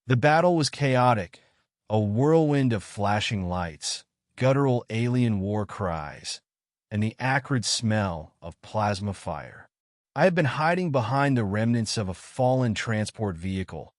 The battle was chaotic, a whirlwind of flashing lights, guttural alien war cries, and the acrid smell of plasma fire. I had been hiding behind the remnants of a fallen transport vehicle,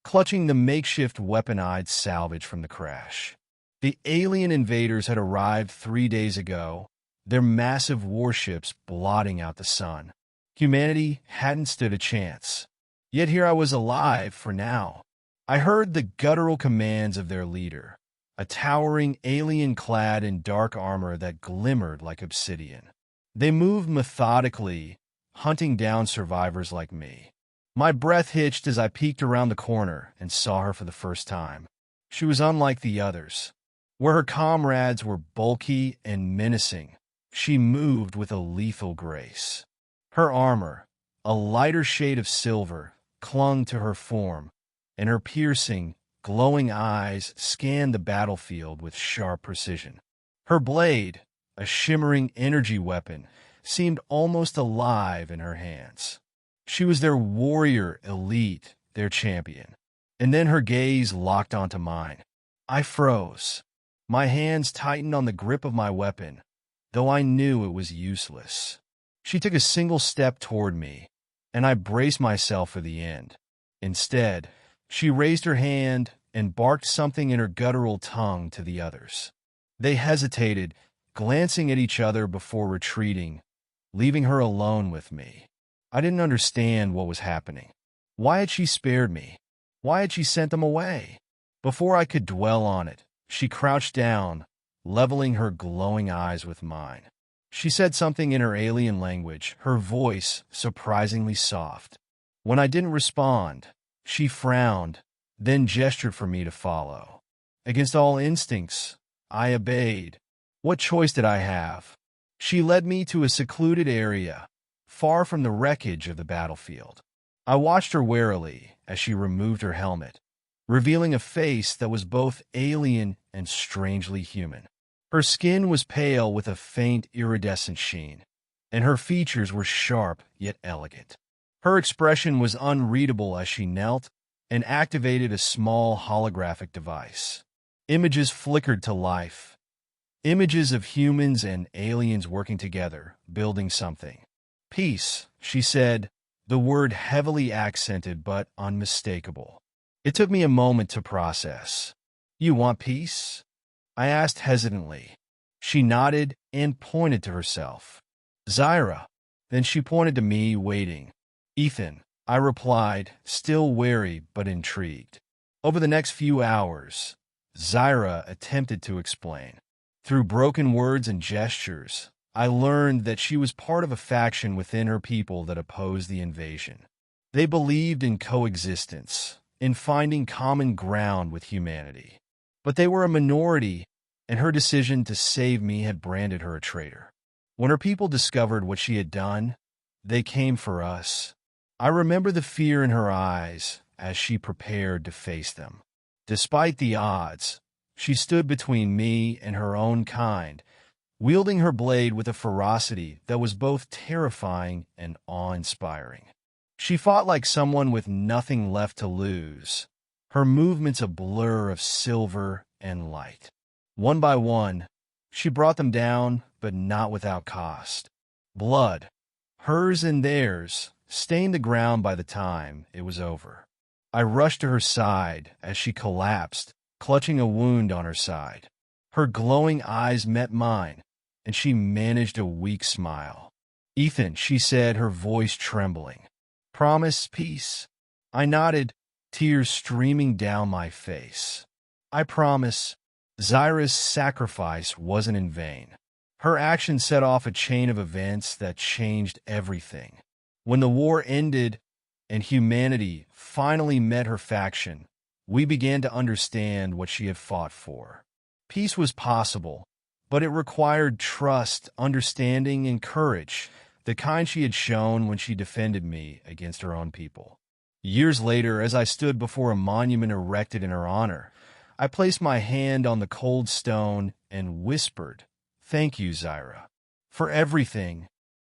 clutching the makeshift weapon I'd salvaged from the crash. The alien invaders had arrived 3 days ago, their massive warships blotting out the sun. Humanity hadn't stood a chance. Yet here I was alive for now. I heard the guttural commands of their leader, a towering alien clad in dark armor that glimmered like obsidian. They moved methodically, hunting down survivors like me. My breath hitched as I peeked around the corner and saw her for the first time. She was unlike the others. Where her comrades were bulky and menacing, she moved with a lethal grace. Her armor, a lighter shade of silver, clung to her form, and her piercing, glowing eyes scanned the battlefield with sharp precision. Her blade, a shimmering energy weapon, seemed almost alive in her hands. She was their warrior elite, their champion. And then her gaze locked onto mine. I froze. My hands tightened on the grip of my weapon, though I knew it was useless. She took a single step toward me, and I braced myself for the end. Instead, she raised her hand and barked something in her guttural tongue to the others. They hesitated, glancing at each other before retreating, leaving her alone with me. I didn't understand what was happening. Why had she spared me? Why had she sent them away? Before I could dwell on it, she crouched down, leveling her glowing eyes with mine. She said something in her alien language, her voice surprisingly soft. When I didn't respond, she frowned, then gestured for me to follow. Against all instincts, I obeyed. What choice did I have? She led me to a secluded area, far from the wreckage of the battlefield. I watched her warily as she removed her helmet, revealing a face that was both alien and strangely human. Her skin was pale with a faint iridescent sheen, and her features were sharp yet elegant. Her expression was unreadable as she knelt and activated a small holographic device. Images flickered to life, images of humans and aliens working together, building something. Peace, she said, the word heavily accented but unmistakable. It took me a moment to process. You want peace? I asked hesitantly. She nodded and pointed to herself. Zyra. Then she pointed to me, waiting. Ethan, I replied, still wary but intrigued. Over the next few hours, Zyra attempted to explain. Through broken words and gestures, I learned that she was part of a faction within her people that opposed the invasion. They believed in coexistence, in finding common ground with humanity. But they were a minority, and her decision to save me had branded her a traitor. When her people discovered what she had done, they came for us. I remember the fear in her eyes as she prepared to face them. Despite the odds, she stood between me and her own kind, wielding her blade with a ferocity that was both terrifying and awe-inspiring. She fought like someone with nothing left to lose, her movements a blur of silver and light. One by one, she brought them down, but not without cost. Blood, hers and theirs, stained the ground by the time it was over. I rushed to her side as she collapsed, clutching a wound on her side. Her glowing eyes met mine, and she managed a weak smile. Ethan, she said, her voice trembling. Promise peace? I nodded, tears streaming down my face. I promise. Zyra's sacrifice wasn't in vain. Her action set off a chain of events that changed everything. When the war ended and humanity finally met her faction, we began to understand what she had fought for. Peace was possible, but it required trust, understanding, and courage, the kind she had shown when she defended me against her own people. Years later, as I stood before a monument erected in her honor, I placed my hand on the cold stone and whispered, "Thank you, Zyra, for everything,